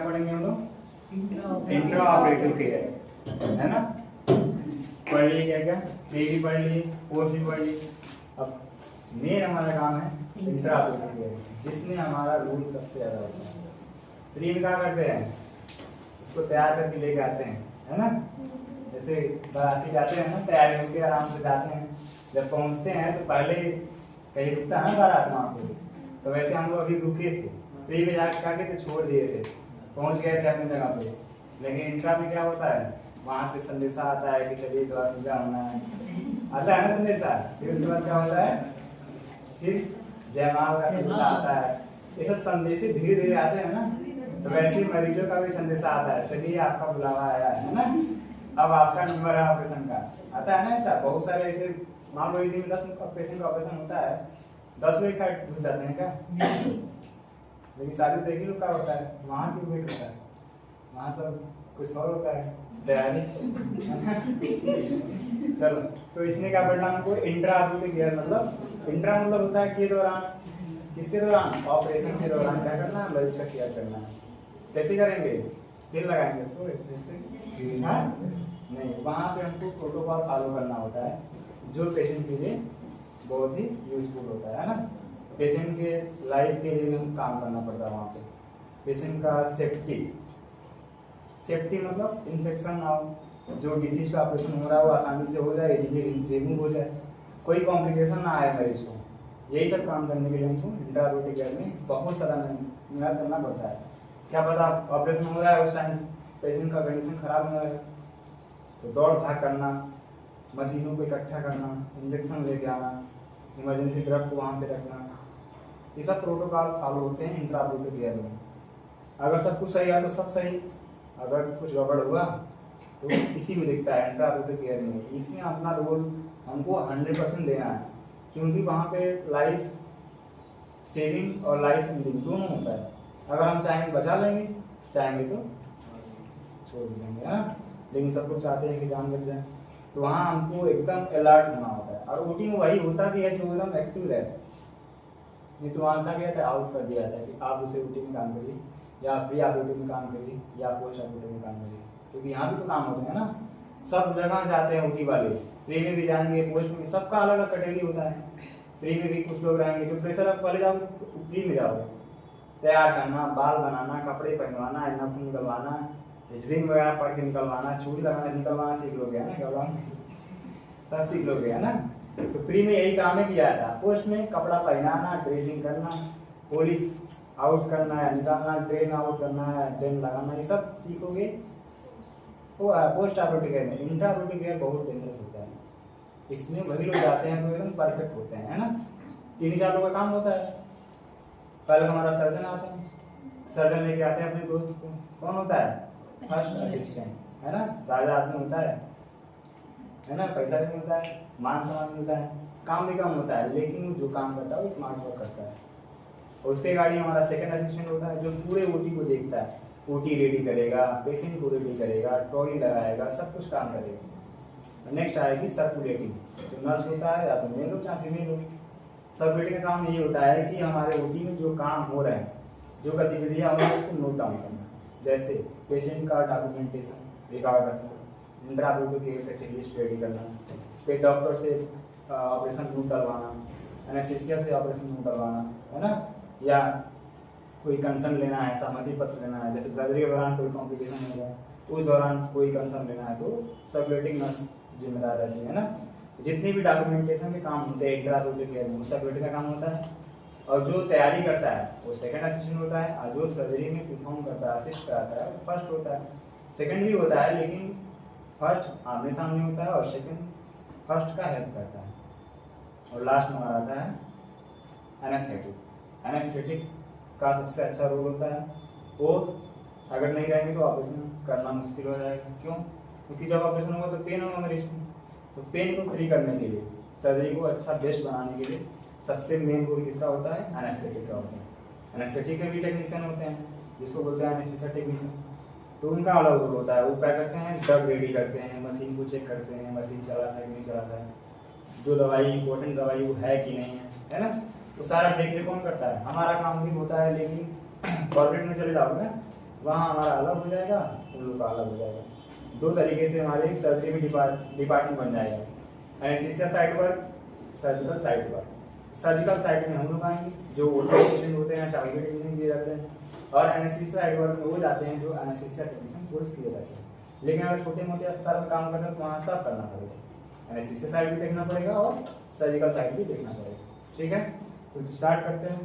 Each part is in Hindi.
पढ़ेंगे हम लोग? इंट्रा ऑपरेटिव केयर, है ना? पढ़ लिए क्या क्या? प्री भी पढ़ लिए, पोस्ट भी पढ़ लिए। अब मेन हमारा काम है इंट्रा ऑपरेटिव केयर, जिसमें हमारा रूल सबसे ज्यादा होता है। प्री में क्या करते हैं? उसको तैयार करके लेके आते हैं, है ना? जैसे बाराती जाते हैं ना, तैयारी होकर आराम से जाते हैं, जब पहुंचते हैं तो पहले कहीं रुकता है ना बारात वहाँ पे, तो वैसे हम लोग अभी रुके थे, प्री में जाके तो छोड़ दिए थे, पहुंच गए थे अपनी जगह पे। लेकिन इंट्रा में क्या होता है, वहाँ से संदेशा आता है कि चलिए तो पूजा होना है, आता है ना संदेशा। फिर उसके बाद क्या होता है, फिर जयमाल का संदेशा आता है। ये सब संदेशे धीरे धीरे आते हैं ना, तो वैसे ही मरीजों का भी संदेशा आता है, चलिए आपका बुलावा आया है ना, अब आपका नंबर है ऑपरेशन का, आता है ना। ऐसा बहुत सारे ऐसे, मान लो दिन में 10 पेशेंट का ऑपरेशन होता है, 10 लोग साइड घुस जाते हैं क्या? लेकिन शादी तो एक ही लोग का होता है, वहाँ क्यों वेट होता है? वहाँ सब कुछ और होता है, तैयारी। चलो, तो इसमें क्या पढ़ना हमको? इंट्रा ऑपरेटिव केयर मतलब, इंट्रा मतलब होता है के दौरान, किसके दौरान? ऑपरेशन के दौरान क्या करना है? मरीज का केयर करना है। कैसे करेंगे? फिर लगाएंगे इसको ऐसे, हाँ? नहीं, वहाँ पे हमको प्रोटोकॉल फॉलो करना होता है, जो पेशेंट के लिए बहुत ही यूजफुल होता है ना। पेशेंट के लाइफ के लिए हम काम करना पड़ता है वहाँ पे। पेशेंट का सेफ्टी मतलब इन्फेक्शन ना हो, जो डिसीज का ऑपरेशन हो रहा है वो आसानी से हो जाए, इजीली रिमूव हो जाए, कोई कॉम्प्लिकेशन ना आए मरीज को। यही सब काम करने के लिए हमको इंट्रा ऑपरेटिव केयर में बहुत सारा मेहनत करना पड़ता है। क्या पता ऑपरेशन हो रहा है उस टाइम पेशेंट का कंडीशन खराब हो जाए, तो दौड़ भाग करना, मशीनों को इकट्ठा करना, इंजेक्शन लेके आना, इमरजेंसी ड्रग को वहाँ पे रखना, ये सब प्रोटोकॉल फॉलो होते हैं इंट्रा ऑपरेटिव केयर में। अगर सब कुछ सही है तो सब सही, अगर कुछ गड़बड़ हुआ तो इसी में दिखता है इंट्रा ऑपरेटिव केयर में। इसमें अपना रोल हमको 100% देना है, क्योंकि वहाँ पे लाइफ सेविंग और लाइफ लीडिंग दोनों होता है। अगर हम चाहेंगे बचा लेंगे, चाहेंगे तो छोड़ देंगे, है ना। लेकिन सब लोग चाहते हैं कि जान बच जाए, तो वहाँ हमको एकदम अलर्ट होना होता है। और ओटी में वही होता भी है जो एकदम एक्टिव रहे, नहीं तो वहाँ कहा गया था, आउट कर दिया था कि आप उसे ओटी में काम करिए, या प्री ऑपरेटिव में काम करिए, या पोस्ट ऑपरेटिव में काम करिए, क्योंकि यहाँ भी तो काम होते हैं ना। सब जगह जाते हैं ओटी वाले, प्री में भी जाएंगे, पोस्ट में, सबका अलग अलग कैटेगरी होता है। प्री में भी कुछ लोग रहेंगे जो फ्रेशर वाले जाओगे, प्री में जाओगे, तैयार करना, बाल बनाना, कपड़े पहनवाना, नाखून निकलवाना, रिंग वगैरह पढ़ के निकलवाना, चूड़ी लगाना निकलवाना सीख लोगे, है ना, सब सीख लोगे, है ना। तो प्री में यही काम है किया था। पोस्ट में कपड़ा पहनाना, ड्रेसिंग करना, पुलिस आउट करना है, निकालना, ट्रेन आउट करना है, ट्रेन लगाना, ये सब सीखोगे वो पोस्ट ऑपरेटिव केयर में। इंट्रा ऑपरेटिव केयर बहुत डेंजरस होता है, इसमें वही लोग जाते हैं जो एकदम परफेक्ट होते हैं, है ना। 3-4 लोगों का काम होता है। कल हमारा सर्जन आता है, सर्जन लेके आते हैं अपने दोस्त को, कौन होता है? फर्स्ट असिस्टेंट, है ना। राजा आदमी होता है ना, पैसा भी मिलता है, मान सम्मान मिलता है, काम भी कम होता है, लेकिन जो काम करता है वो स्मार्ट वर्क करता है। और उसके गाड़ी हमारा सेकंड असिस्टेंट होता है, जो पूरे ओटी को देखता है, ओटी रेडी करेगा, पेशेंट को रेडी करेगा, ट्रॉली लगाएगा, सब कुछ काम करेगा। नेक्स्ट आएगी सर्कुलेटिंग, जो नर्स होता है, या तो मेल हो चाहे फीमेल हो। सर्कुलेटिंग का काम ये होता है कि हमारे ओटी में जो काम हो रहे हैं, जो गतिविधियाँ हो रही है, उसको नोट डाउन करना। जैसे पेशेंट का डॉक्यूमेंटेशन रिकॉर्ड रखना, इंट्रा ऑपरेटिव केयर का चेकलिस्ट रेडी करना, फिर डॉक्टर से ऑपरेशन नोट डलवाना, एनेस्थीसिया से ऑपरेशन नोट डलवाना, है ना। या कोई कंसर्न लेना है, सहमति पत्र लेना है, जैसे सर्जरी के दौरान कोई कॉम्प्लिकेशन हो गया, उस दौरान कोई कंसर्न लेना है, तो सर्कुलेटिंग नर्स जिम्मेदार रहती है ना। जितनी भी डॉक्यूमेंटेशन के काम होते हैं इंट्रा ऑपरेटिव केयर में, सर्कुलेटिंग का काम होता है। और जो तैयारी करता है वो सेकंड असिस्टेंट होता है, और जो सर्जरी में परफॉर्म करता है, असिस्ट कराता है, वो फर्स्ट होता है। सेकंड भी होता है, लेकिन फर्स्ट आमने सामने होता है, और सेकंड फर्स्ट का हेल्प करता है। और लास्ट में हमारा आता है एनेस्थेटिक। एनेस्थेटिक का सबसे अच्छा रोल होता है, वो अगर नहीं रहेंगे तो ऑपरेशन करना मुश्किल हो जाएगा। क्यों? क्योंकि जब ऑपरेशन होगा तो पेन होगा मरीज को, तो पेन को फ्री करने के लिए, सर्जरी को अच्छा बेस्ट बनाने के लिए सबसे मेन रोल किसका होता है? एनेस्थेटिक का होता है। एनेस्थेटिक के भी टेक्नीशियन होते हैं, जिसको बोलते हैं एनेस्थीसिया टेक्नीशियन, तो उनका अलग रोल होता है। वो क्या करते हैं? ड्रग रेडी करते हैं, मशीन को चेक करते हैं, मशीन चला है कि नहीं चला है, जो दवाई इंपॉर्टेंट दवाई वो है कि नहीं है ना। तो सारा देख रेख कौन करता है? हमारा काम भी होता है, लेकिन कॉर्पोरेट में चले जाओगे ना वहाँ हमारा अलग हो जाएगा, उन लोग का अलग हो जाएगा। दो तरीके से हमारे सर्जरी में डिपार्टमेंट बन जाएगा, anaesthesia side work, surgical side work. Surgical side में हम लोग आएंगे जो ओल्डर पेशेंट होते हैं, टारगेट टेक्नीशियन दिए जाते हैं, और एनेस्थीसिया साइड वर्क में वो जाते हैं जो एनेस्थीसिया टेक्नीशियन कोर्स किए जाते हैं। लेकिन अगर छोटे मोटे अस्पताल में काम करते हैं तो वहाँ सब करना पड़ेगा, एनेस्थीसिया साइड भी देखना पड़ेगा और सर्जिकल साइड भी देखना पड़ेगा। ठीक है, तो स्टार्ट करते हैं।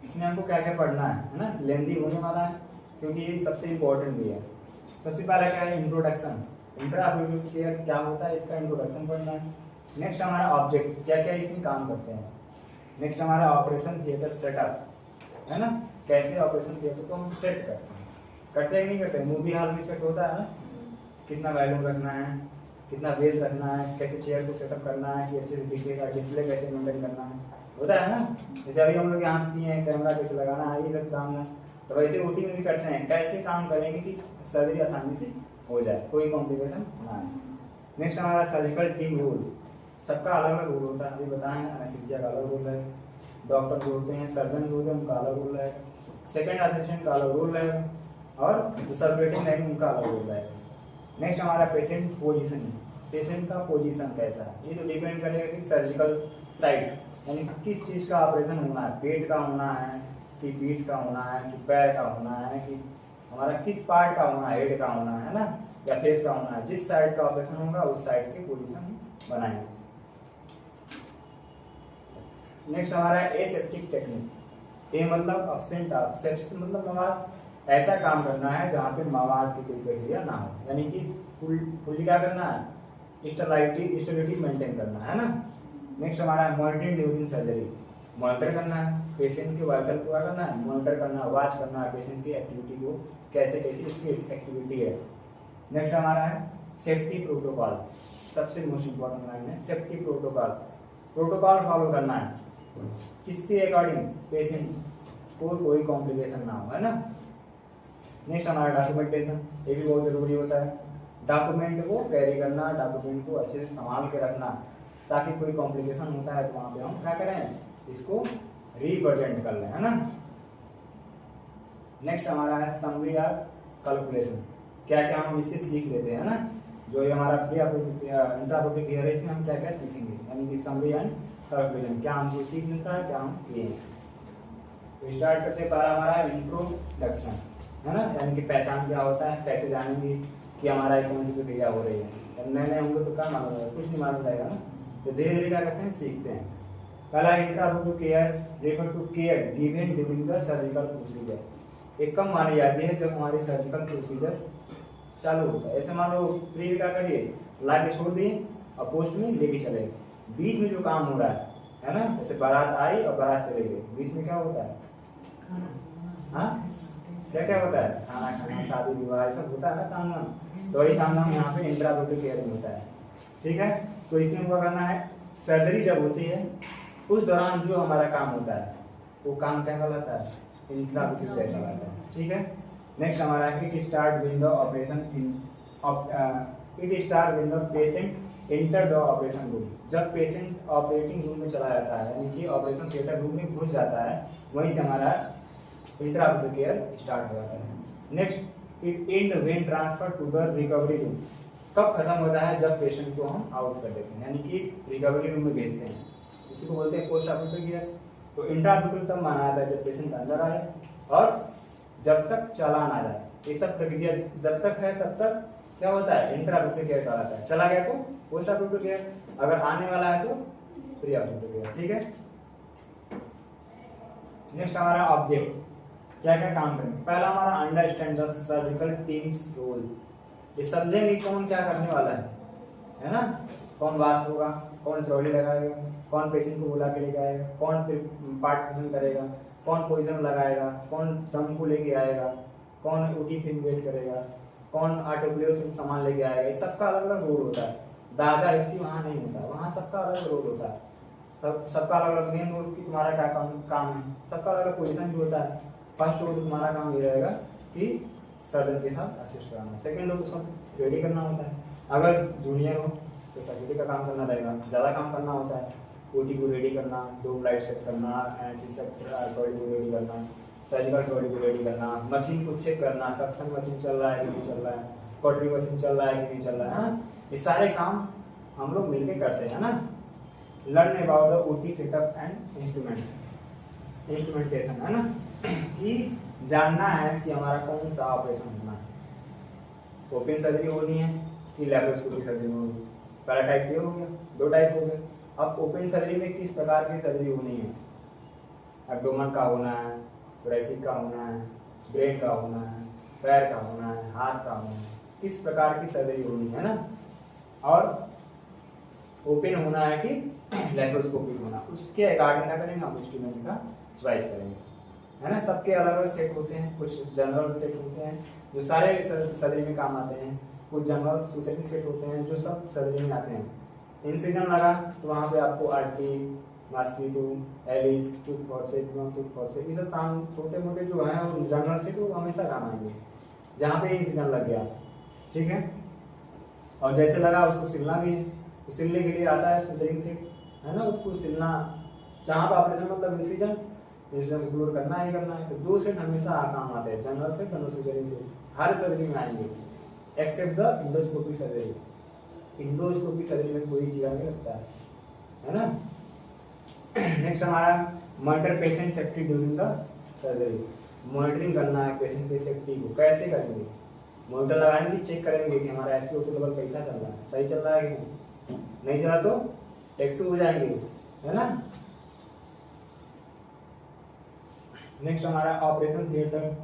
इसमें हमको क्या क्या पढ़ना है ना, लेंथी होने वाला है क्योंकि ये सबसे इम्पोर्टेंट भी है। सबसे पहला क्या है, इंट्रोडक्शन। इंट्राऑपरेटिव केयर क्या होता है, इसका इंट्रोडक्शन पढ़ना है। नेक्स्ट हमारा ऑब्जेक्ट, क्या क्या इसमें काम करते हैं। नेक्स्ट हमारा ऑपरेशन थिएटर सेटअप, है ना, कैसे ऑपरेशन थिएटर को हम सेट करते हैं नहीं करते। मूवी हॉल में सेट होता है ना, कितना वैल्यूम रखना है, कितना बेस रखना है, कैसे चेयर को सेटअप करना है कि अच्छे से दिखेगा, डिस्प्ले कैसे मेंटेन करना है, होता है ना। जैसे अभी हम लोग यहाँ किए हैं, कैमरा कैसे लगाना है, ये सब काम है। तो वैसे ओटी में भी करते हैं, कैसे काम करेंगे कि सर्जरी आसानी से हो जाए, कोई कॉम्प्लिकेशन ना आए। नेक्स्ट हमारा सर्जिकल टीम रूल, सबका अलग अलग रूल होता है। अभी बताएं, एनेस्थीसिया का अलग रूल है, डॉक्टर जो होते हैं, सर्जन जो होते हैं, उनका अलग रूल है, सेकेंड असिस्टेंट का अलग रूल है, और जो सर्कुलेटिंग लाइन उनका अलग रूल है। नेक्स्ट हमारा पेशेंट पोजीशन, पेशेंट का पोजीशन कैसा है, ये तो डिपेंड करेगा कि सर्जिकल साइट यानी किस चीज़ का ऑपरेशन होना है, पेट का होना है कि पीठ का होना है कि पैर का होना है कि हमारा किस पार्ट का होना है, हेड का होना है ना, या फेस का होना है। जिस साइड का ऑपरेशन होगा उस साइड की पोजीशन बनाएंगे। नेक्स्ट हमारा एसेप्टिक टेक्निक। ए मतलब अब्सेंट ऑफ, सेप्सिस मतलब हमारा ऐसा काम करना है जहाँ पे मवाद की कोई प्रक्रिया ना हो, यानी कि फुल्ली क्या करना है, स्टेरिलिटी मेंटेन करना है ना। नेक्स्ट हमारा मॉनिटरिंग ड्यूरिंग सर्जरी, मॉनिटर करना है पेशेंट के वाइटल को, करना है मॉनिटर करना है, वॉच करना है पेशेंट की एक्टिविटी को, कैसे कैसे इसकी एक्टिविटी है। नेक्स्ट हमारा है सेफ्टी प्रोटोकॉल, सबसे मोस्ट इम्पोर्टेंट लाइन है सेफ्टी प्रोटोकॉल। प्रोटोकॉल फॉलो करना है किसके अकॉर्डिंग, पेशेंट को कोई कॉम्प्लिकेशन ना हो, है ना। नेक्स्ट हमारा डॉक्यूमेंटेशन, ये भी बहुत जरूरी होता है। डॉक्यूमेंट को कैरी करना, डॉक्यूमेंट को अच्छे से संभाल के रखना, ताकि कोई कॉम्प्लिकेशन होता है तो वहाँ पे हम क्या करें, इसको रिप्रेजेंट कर लें, है ना। नेक्स्ट हमारा है समरी और कैलकुलेशन, क्या क्या हम इससे सीख लेते हैं ना। जो ये हमारा प्री इंट्राऑपरेटिव केयर है, इसमें हम क्या क्या सीखेंगे, यानी कि समरी एंड कैलकुलेशन, क्या हमको सीख मिलता है, क्या हम किए। तो स्टार्ट करते हैं। पहला हमारा इंट्रोडक्शन, है ना, यानी कि पहचान क्या होता है, कैसे जानेंगे कि हमारा कौन सी प्रक्रिया हो रही है। नए नए होंगे तो क्या मालूम होगा, कुछ नहीं मालूम रहेगा ना। तो धीरे धीरे क्या करते हैं, सीखते हैं। पहला intraoperative care refer to care given during the surgical procedure. एक कम मानी जाती है जब हमारी सर्जिकल प्रोसीजर चालू होता है। ऐसे मान लो प्री क्या करिए, ला के छोड़ दिए और पोस्ट में लेके चले गए, बीच में जो काम हो रहा है ना, जैसे बारात आई और बारात चले गए, बीच में क्या होता है, हाँ क्या क्या होता है, खाना खाना, शादी विवाह सब होता है ना काम नाम। तो वही काम नाम यहाँ पे इंट्राऑपरेटिव केयर में होता है। ठीक है, तो इसमें क्या करना है, सर्जरी जब होती है उस दौरान जो हमारा काम होता है वो काम क्या कहलाता है, इंट्राऑपरेटिव केयर कहलाता है। ठीक है, नेक्स्ट हमारा it start when the operation it start when the patient enter the operation room. जब पेशेंट ऑपरेटिंग रूम में चला जाता है, यानी कि ऑपरेशन थिएटर रूम में घुस जाता है, वहीं से हमारा इंट्राऑपरेटिव केयर स्टार्ट हो जाता है। Next it end when transfer to the recovery room. कब खत्म होता है, जब पेशेंट को हम आउट कर देते हैं, यानी कि रिकवरी रूम में भेजते हैं, इसी को बोलते हैं पोस्ट ऑपरेटिव केयर। तो इंट्राऑपरेटिव तब माना जाता है जब पेशेंट अंदर आए और जब तक चला ना जाए। ये सब प्रक्रिया जब तक है तब तक क्या होता है, इंट्राऑपरेटिव केयर कहलाता है। चला गया तो पोस्ट ऑपरेटिव केयर, अगर आने वाला है तो प्री ऑपरेटिव केयर। ठीक है, नेक्स्ट हमारा ऑब्जेक्ट, क्या क्या काम करेंगे। पहला हमारा understand the surgical team's role. ये समझेंगे कौन क्या करने वाला है ना, कौन वाश होगा, कौन ट्रॉली लगाएगा, कौन पेशेंट को बुला के लेके आएगा, कौन पार्टीशन करेगा, कौन पोजीशन लगाएगा, कौन दम को लेके आएगा, कौन ओटी फिल्म वेट करेगा, कौन ऑटोक्लेव से सामान लेके आएगा। इस सबका अलग अलग रोल होता है। दादा स्थिति वहाँ नहीं होता, वहाँ सबका अलग रोल होता है। सबका अलग अलग मेन रोल कि तुम्हारा क्या काम है, सबका अलग अलग पोजीशन भी होता है। फर्स्ट रोल तुम्हारा काम ये रहेगा कि सर्जन के साथ असिस्ट कराना, सेकंड रोल तो सब रेडी करना होता है। अगर जूनियर हो तो सर्जरी का काम करना रहेगा, ज़्यादा काम करना होता है। ओटी को रेडी करना, दो लाइट सेट करना, एनेस्थीसिया बॉडी को रेडी करना, सर्जिकल ट्रॉली को रेडी करना, मशीन को चेक करना, सक्शन मशीन चल रहा है कि नहीं चल रहा है, कटरी मशीन चल रहा है कि नहीं चल रहा है ना, ये सारे काम हम लोग मिलके करते हैं ना। Learn about the OT setup and instrumentation है ना, कि जानना है कि हमारा कौन सा ऑपरेशन होना है। ओपन सर्जरी होनी है कि लैप्रोस्कोपिक सर्जरी होगी, पहला टाइप ये हो गया, दो टाइप हो गए। अब ओपन सर्जरी में किस प्रकार की सर्जरी होनी है, एब्डोमेन का होना है, थोरेसिक का होना है, ब्रेन का होना है, पैर का होना है, हाथ का होना है, किस प्रकार की सर्जरी होनी है ना। और ओपन होना है कि लैप्रोस्कोपिक होना, उसके अकॉर्डिंग क्या करेंगे हम इंस्ट्रूमेंट का चॉइस करेंगे, है ना। सबके अलग अलग सेट होते हैं, कुछ जनरल सेट होते हैं जो सारे सर्जरी में काम आते हैं, कुछ जनरल सूचनी सेट होते हैं जो सब सर्जरी में आते हैं। इंसिजन लगा तो वहाँ पे आपको RT, mosquito, Allis, tooth forceps, tooth forceps, ये सब काम छोटे मोटे जो हैं वो जनरल सेट वो हमेशा काम आएंगे जहाँ पे इंसिजन लग गया, ठीक है। और जैसे लगा उसको सिलना भी है, तो सिलने के लिए आता है सुचरिंग सेट, है ना। उसको सिलना जहाँ पर ऑपरेशन मतलब इंसिजन इंक्लूड करना ही करना है, तो दो सेट हमेशा काम आते हैं, जनरल सेट और सुचरिंग सेट, हर सर्जरी में आएंगे except the endoscopy surgery. Endoscopy surgery में कोई जीरा नहीं लगता है ना। नेक्स्ट हमारा monitor patient safety during the surgery. Monitoring करना है पेशेंट की सेफ्टी को, कैसे करेंगे, मॉनिटर लगाएंगे, चेक करेंगे कि हमारा एसपीओ2 लेवल कैसा चल रहा है, सही चल रहा है कि नहीं चला तो एक्टिव हो जाएंगे, है ना। नेक्स्ट हमारा ऑपरेशन थिएटर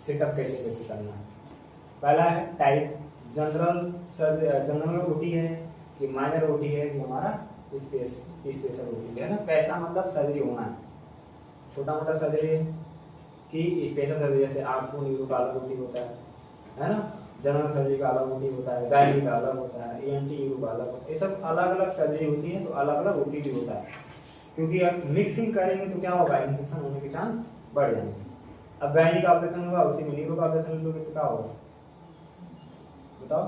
सेटअप कैसे कैसे करना है। पहला है टाइप, जनरल ओटी है कि माइनर ओटी है कि हमारा स्पेशल ओटी है ना। कैसा मतलब सर्जरी होना है, छोटा मोटा सर्जरी है कि स्पेशल सर्जरी, जैसे आंखों न्यूरो का अलग ओटी होता है ना, जनरल सर्जरी का अलग ओटी होता है, गायनी का अलग होता है, ENT यूरो का अलग होता है, ये सब अलग अलग सर्जरी होती है, तो अलग अलग ओटी भी होता है। क्योंकि अब मिक्सिंग करेंगे तो क्या होगा, इन्फेक्शन होने के चांस बढ़ जाएंगे। अब गायनी का ऑपरेशन होगा, उसी में न्यूरो का ऑपरेशन लोगे तो क्या होगा बताओ।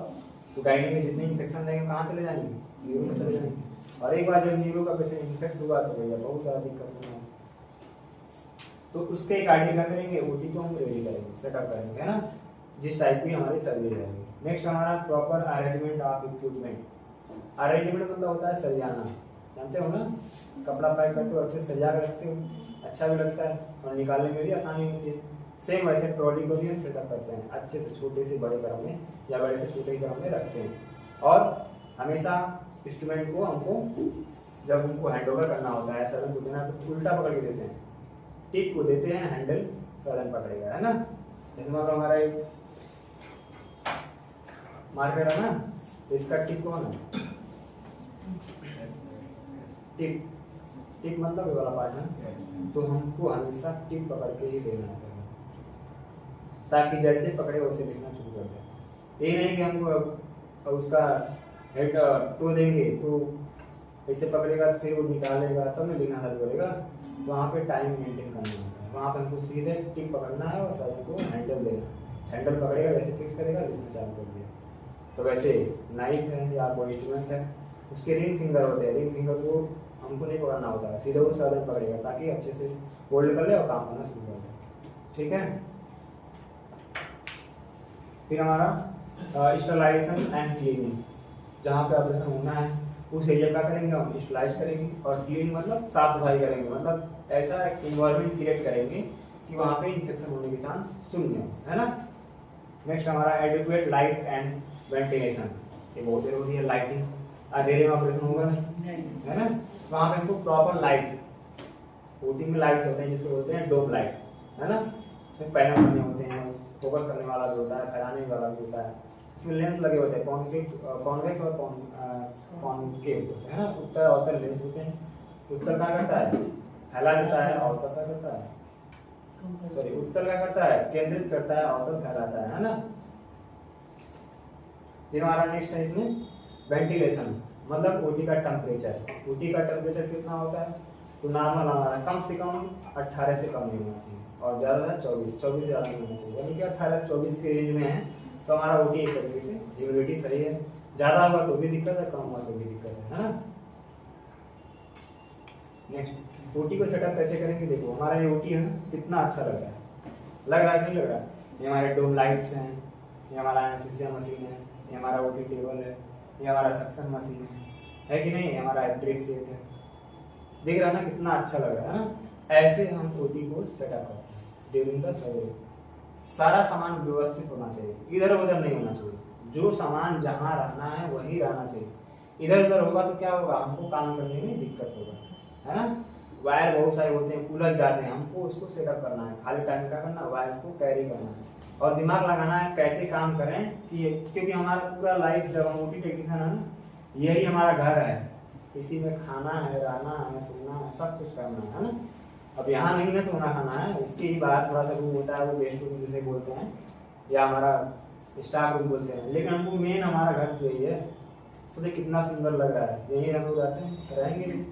तो गायनी में जितने इन्फेक्शन रहेंगे कहाँ चले जाएंगे, न्यूरो में चले जाएंगे। और एक बार जब न्यूरो का पेशेंट इन्फेक्ट हुआ तो भैया बहुत ज़्यादा दिक्कत होगा। तो उसके एक आइडिया क्या करेंगे, ओटी को हम रेडी करेंगे, सेटअप करेंगे, है ना, जिस टाइप की हमारी सर्जरी रहेगी। नेक्स्ट हमारा proper arrangement of equipment. Arrangement मतलब होता है सरियाना, जानते हो ना, कपड़ा पैक करते हो अच्छे से सजा कर रखते हो, अच्छा भी लगता है और निकालने में भी आसानी होती है। सेम वैसे ट्रॉली को भी हम सेटअप करते हैं, अच्छे से छोटे से बड़े क्रम में या बड़े से छोटे क्रम में रखते हैं। और हमेशा इंस्ट्रूमेंट को हमको जब उनको हैंड ओवर करना होता है, सर्जन को देना, तो उल्टा पकड़ के देते हैं, टिप को देते हैं, हैंडल सर्जन पकड़ेगा, है ना। जैसे हमारा एक मार्कर है ना, तो इसका टिप कौन है, टिप, टिप मतलब ये वाला पार्ट है, तो हमको हमेशा टिप पकड़ के ही देना चाहिए, ताकि जैसे पकड़े वैसे लिखना शुरू कर दे। ये नहीं कि हमको उसका हेड टो देंगे तो ऐसे पकड़ेगा फिर वो निकालेगा तब नहीं लिखना चालू करेगा, तो वहाँ पे टाइम मेंटेन करना होता है। वहाँ पर हमको सीधे टिप पकड़ना है और सर्जन को हैंडल देना, हैंडल पकड़ेगा वैसे फिक्स करेगा, लिखना चालू कर दिया। तो वैसे नाइफ है या कोई इंस्ट्रूमेंट है, उसके रिंग फिंगर होते हैं, रिंग फिंगर को हमको नहीं पकड़ना होता है, सीधे वो सर्जन पकड़ेगा ताकि अच्छे से होल्ड कर ले और काम करना शुरू कर दे, ठीक है। फिर हमारा स्टरलाइजेशन एंड क्लीनिंग, जहाँ पे ऑपरेशन होना है उस एरिया का करेंगे हम स्टरलाइज करेंगे, और क्लीन मतलब साफ सफाई करेंगे, मतलब ऐसा इन्वायरमेंट क्रिएट करेंगे कि वहाँ पे इन्फेक्शन होने के चांस शून्य हो, है ना। नेक्स्ट हमारा एडिक्वेट लाइट एंड वेंटिलेशन, ये बहुत जरूरी है। लाइटिंग, अंधेरे में ऑपरेशन होगा नहीं, है ना, वहाँ पे हमको प्रॉपर लाइट, ओटी में लाइट होते हैं जिसको बोलते हैं डोम लाइट, है ना, उसमें पैनल बने होते हैं, फोकस करने वाला भी होता है, फैलाने वाला भी होता है, उसमें लेंस लगे होते हैं, कॉन्वेक्स और कॉनकेव होते हैं ना, उत्तर अवतल लेंस होते हैं। उत्तर क्या करता है, फैला देता है, अवतल क्या करता है, सॉरी उत्तर क्या करता है, केंद्रित करता है, अवतल फैलाता है ना। फिर हमारा नेक्स्ट है इसमें वेंटिलेशन, मतलब ओटी का टेम्परेचर। ओटी का टेम्परेचर कितना होता है, तो नॉर्मल हमारा कम से कम 18 से कम नहीं होना चाहिए, और ज़्यादा 24 से ज़्यादा नहीं होना चाहिए, यानी कि 18 से 24 के रेंज में है तो हमारा ओटी एक तरीके से ह्यूमिडिटी सही है। ज़्यादा हुआ तो भी दिक्कत है, कम हुआ तो भी दिक्कत है ना। नेक्स्ट ओटी को सेटअप कैसे करेंगे, देखो हमारा ये ओटी है ना कितना अच्छा लग रहा है, लग रहा है कि नहीं लग रहा? ये हमारे डोम लाइट्स हैं, ये हमारा एनेस्थीसिया मशीन है, ये हमारा ओटी टेबल है, ये हमारा सक्शन मशीन है कि नहीं, ये हमारा ड्रिप सेट है। दिख रहा है ना कितना अच्छा लग रहा है ना? ऐसे हम ओटी को सेटअप करते हैं ड्यूरिंग द सर्वे। सारा सामान व्यवस्थित होना चाहिए, इधर उधर नहीं होना चाहिए। जो सामान जहाँ रहना है वही रहना चाहिए। इधर उधर होगा तो क्या होगा, हमको काम करने में दिक्कत होगा, है ना? वायर बहुत सारे होते हैं, उलझ जाते हैं, हमको उसको सेटअप करना है। खाली टाइम क्या करना है, वायर को कैरी करना है और दिमाग लगाना है कैसे काम करें कि, क्योंकि हमारा पूरा लाइफ जब हम ओटी टेक्नीशियन है ना, यही हमारा घर है, इसी में खाना है, रहना है, सोना है, सब कुछ करना है ना? अब यहाँ नहीं ना सोना खाना है, इसकी ही बात थोड़ा सा रूम होता है, वो गेस्ट रूम जिसे बोलते हैं या हमारा स्टाफ रूम बोलते हैं, लेकिन हमको मेन हमारा घर तो यही है। सोचिए कितना सुंदर लग रहा है, यही हम लोग रहते हैं, रहेंगे भी,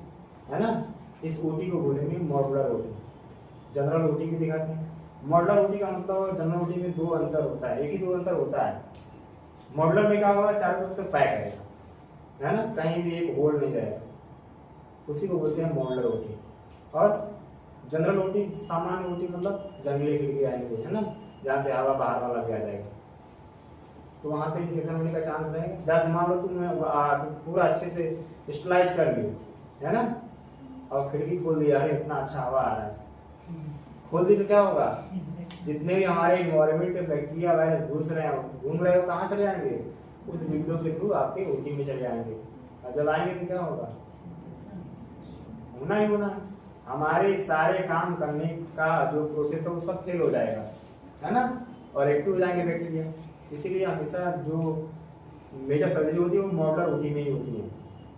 है ना? इस ओटी को बोलेंगे मॉडुलर ओटी। जनरल ओटी भी दिखाते हैं। मॉडुलर ओटी का मतलब जनरल ओटी में दो अंतर होता है, एक ही दो अंतर होता है। मॉडुलर में क्या होगा, चारों तरफ से पैक रहेगा, है ना? कहीं भी एक होल नहीं जाएगा, उसी को बोलते हैं मॉडुलर ओटी। और जनरल ओटी, सामान्य ओटी मतलब जंगली खिड़की आएंगे, है ना, जहाँ से हवा बाहर वाला भी आ जाएगा, तो वहाँ पे इन्फेक्शन होने का चांस रहेगा। जैसे मान लो तुम पूरा अच्छे से स्टरलाइज कर लियो, है ना, और खिड़की खोल दिया, अरे इतना अच्छा हवा आ रहा है, खोल दी तो क्या होगा, जितने भी हमारे इन्वायरमेंट के बैक्टीरिया वायरस घुस रहे हैं, घूम रहे हो, कहाँ चले जाएंगे, उस विंडो के थ्रू आपके ओटी में चले जाएंगे, और जब आएंगे तो क्या होगा, होना ही होना। हमारे सारे काम करने का जो प्रोसेस है वो सब फेल हो जाएगा, है ना, और एक्टिव हो जाएंगे बैक्टीरिया। इसीलिए हमेशा जो मेजर सर्जरी होती है वो मॉडुलर ओटी में ही होती है।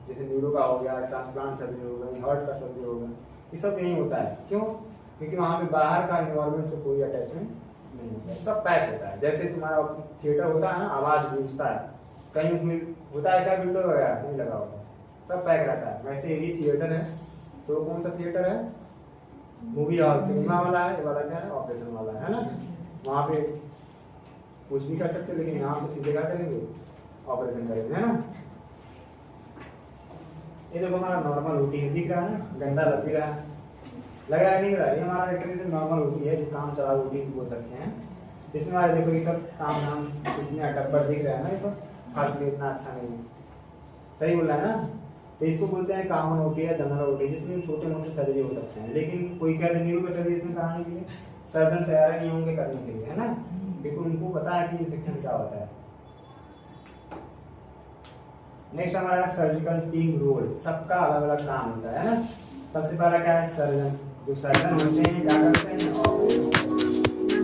जैसे न्यूरो का हो गया, ट्रांसप्लांट सर्जरी हो गई, हार्ट का सर्जरी हो गया, ये सब यही होता है। क्यों? क्योंकि वहाँ पे बाहर का इन्वायरमेंट से कोई अटैचमेंट नहीं होता है, सब पैक होता है। जैसे तुम्हारा थिएटर होता है ना, आवाज़ गूंजता है, कहीं उसमें होता है क्या, विंडो वगैरह नहीं लगा होता, सब पैक रहता है। वैसे ही थिएटर है, तो कौन सा थिएटर है, मूवी हॉल, सिनेमा वाला है, ये वाला क्या है, ऑपरेशन वाला है ना। वहाँ पे कुछ भी कर सकते, लेकिन यहाँ पे सीधे क्या करेंगे, ऑपरेशन करेंगे, है ना। ये देखो हमारा नॉर्मल ओटी है, दिख रहा है ना, गंदा लग रहा है, लग रहा है नहीं लग रहा है, ये हमारा एक तरह से नॉर्मल ओटी है, जो काम चला ओटी बोल सकते हैं। इसमें हमारे देखो ये सब काम नाम इतने अटब्बर दिख रहा है ना, ये सब फर्स्ट भी इतना अच्छा नहीं है, सही बोल रहा है ना। तो इसको बोलते हैं कॉमन ओटी या जनरल ओटी, जिसमें छोटे मोटे सर्जरी हो सकते हैं। लेकिन कोई कह रहे न्यूरो सर्जरी इसमें कराने के लिए सर्जन तैयार नहीं होंगे करने के लिए, है ना, क्योंकि उनको पता है कि इन्फेक्शन क्या होता है। नेक्स्ट हमारा सर्जिकल टीम रोल, सबका अलग अलग काम होता है ना। सबसे पहला क्या है, सर्जन। जो सर्जन होते हैं क्या करते हैं,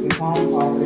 परफॉर्म